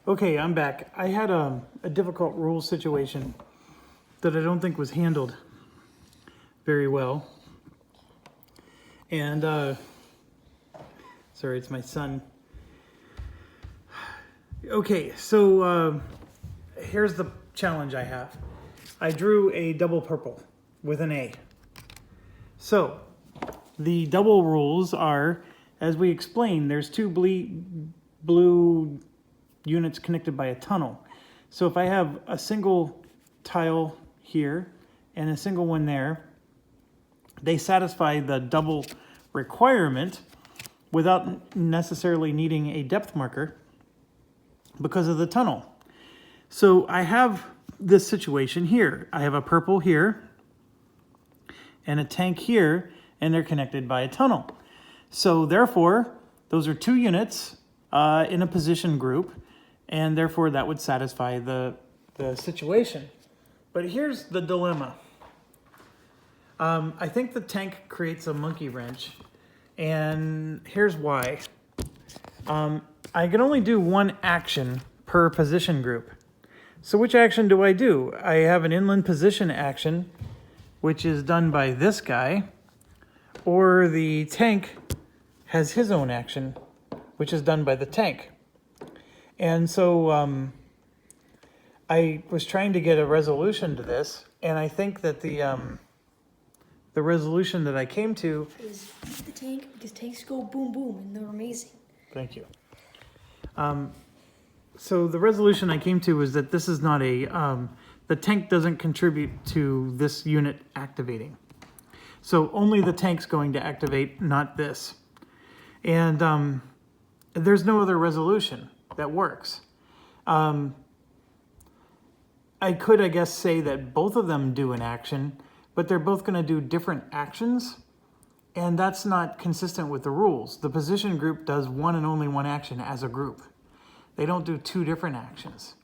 Okay, I'm back. I had a difficult rule situation that I don't think was handled very well. And, sorry, it's my son. Okay, so here's the challenge I have. I drew a double purple with an A. So, the double rules are, as we explained, there's two blue units connected by a tunnel. So if I have a single tile here and a single one there, they satisfy the double requirement without necessarily needing a depth marker because of the tunnel. So I have this situation here. I have a purple here and a tank here, and they're connected by a tunnel. So therefore, those are two units in a position group, and therefore that would satisfy the situation. But here's the dilemma. I think the tank creates a monkey wrench, and here's why. I can only do one action per position group. So which action do? I have an inland position action, which is done by this guy, or the tank has his own action, which is done by the tank. And so I was trying to get a resolution to this, and I think that the resolution that I came to is the tank, because tanks go boom boom and they're amazing. Thank you. So the resolution I came to was that this is not the tank doesn't contribute to this unit activating. So only the tank's going to activate, not this. And there's no other resolution that works. I could, I guess, say that both of them do an action, but they're both going to do different actions, and that's not consistent with the rules. The position group does one and only one action as a group. They don't do two different actions.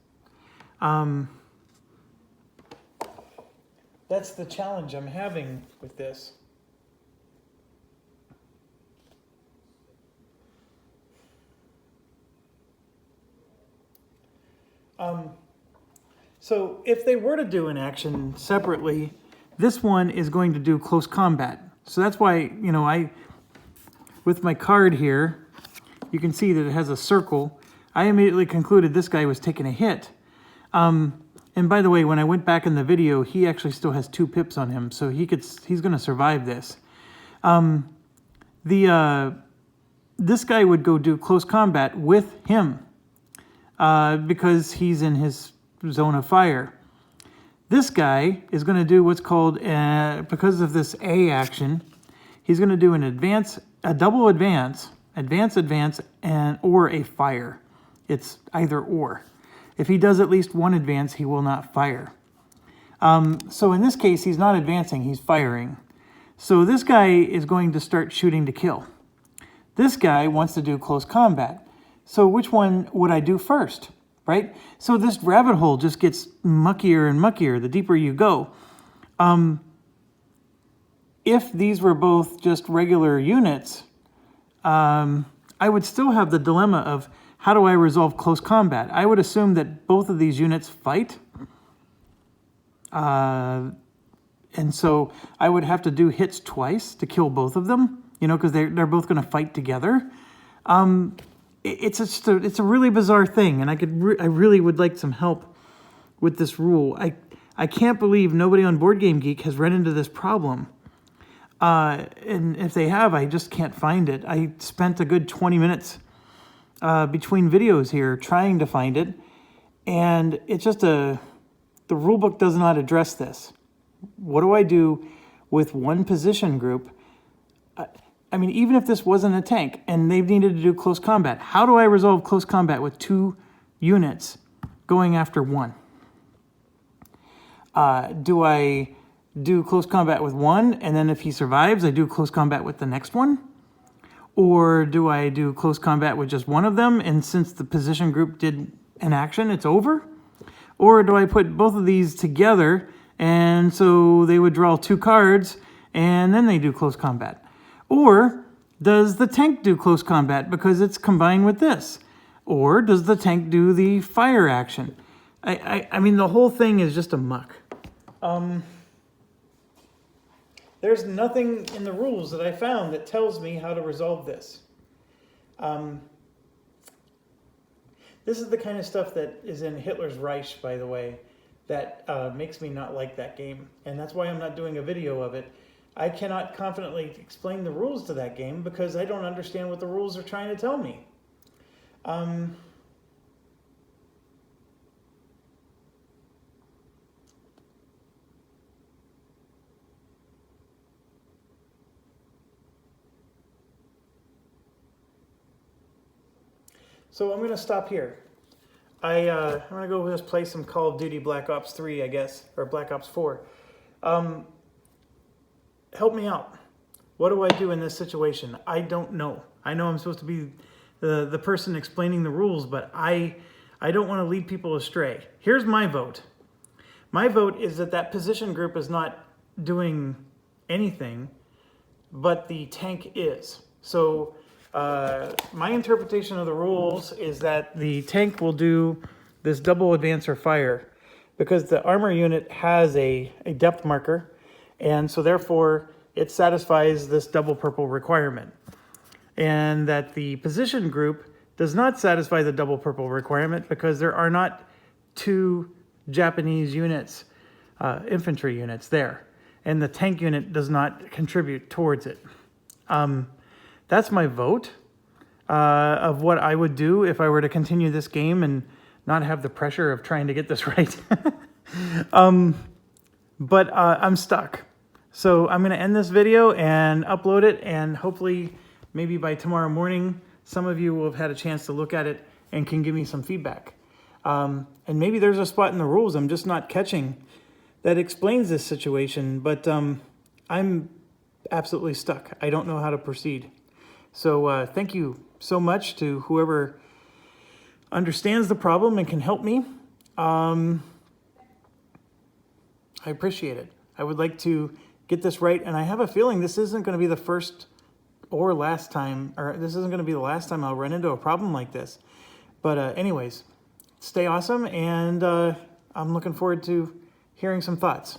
That's the challenge I'm having with this. So if they were to do an action separately, this one is going to do close combat. So that's why, with my card here, you can see that it has a circle. I immediately concluded this guy was taking a hit. And by the way, when I went back in the video, he actually still has 2 pips on him, so he's going to survive this. This guy would go do close combat with him because he's in his zone of fire. This guy is going to do what's called, because of this A action, he's going to do a double advance, or a fire. It's either or. If he does at least one advance, he will not fire. So in this case, he's not advancing, he's firing. So this guy is going to start shooting to kill. This guy wants to do close combat. So which one would I do first, right? So this rabbit hole just gets muckier and muckier the deeper you go. If these were both just regular units, I would still have the dilemma of how do I resolve close combat? I would assume that both of these units fight. And so I would have to do hits twice to kill both of them, because they're both going to fight together. It's a really bizarre thing, and I really would like some help with this rule. I can't believe nobody on Board Game Geek has run into this problem. And if they have, I just can't find it. I spent a good 20 minutes between videos here trying to find it, and it's just the rule book does not address this. What do I do with one position group? I mean, even if this wasn't a tank and they needed to do close combat, how do I resolve close combat with 2 units going after one? Do I do close combat with one, and then if he survives, I do close combat with the next one? Or do I do close combat with just one of them, and since the position group did an action, it's over? Or do I put both of these together, and so they would draw 2 cards, and then they do close combat? Or does the tank do close combat because it's combined with this? Or does the tank do the fire action? I mean, the whole thing is just a muck. There's nothing in the rules that I found that tells me how to resolve this. This is the kind of stuff that is in Hitler's Reich, by the way, that makes me not like that game. And that's why I'm not doing a video of it. I cannot confidently explain the rules to that game because I don't understand what the rules are trying to tell me. So I'm going to stop here. I'm going to go just play some Call of Duty Black Ops 3, I guess, or Black Ops 4. Help me out. What do I do in this situation? I don't know. I know I'm supposed to be the person explaining the rules, but I don't want to lead people astray. Here's my vote. My vote is that position group is not doing anything, but the tank is. So my interpretation of the rules is that the tank will do this double advancer fire because the armor unit has a depth marker, and so therefore it satisfies this double purple requirement. And that the position group does not satisfy the double purple requirement because there are not 2 Japanese units, infantry units there. And the tank unit does not contribute towards it. That's my vote of what I would do if I were to continue this game and not have the pressure of trying to get this right. But I'm stuck. So I'm going to end this video and upload it, and hopefully maybe by tomorrow morning some of you will have had a chance to look at it and can give me some feedback. And maybe there's a spot in the rules I'm just not catching that explains this situation, but I'm absolutely stuck. I don't know how to proceed. So thank you so much to whoever understands the problem and can help me. I appreciate it. I would like to get this right, and I have a feeling this isn't going to be the first or last time, or this isn't going to be the last time I'll run into a problem like this. But anyways, stay awesome, and I'm looking forward to hearing some thoughts.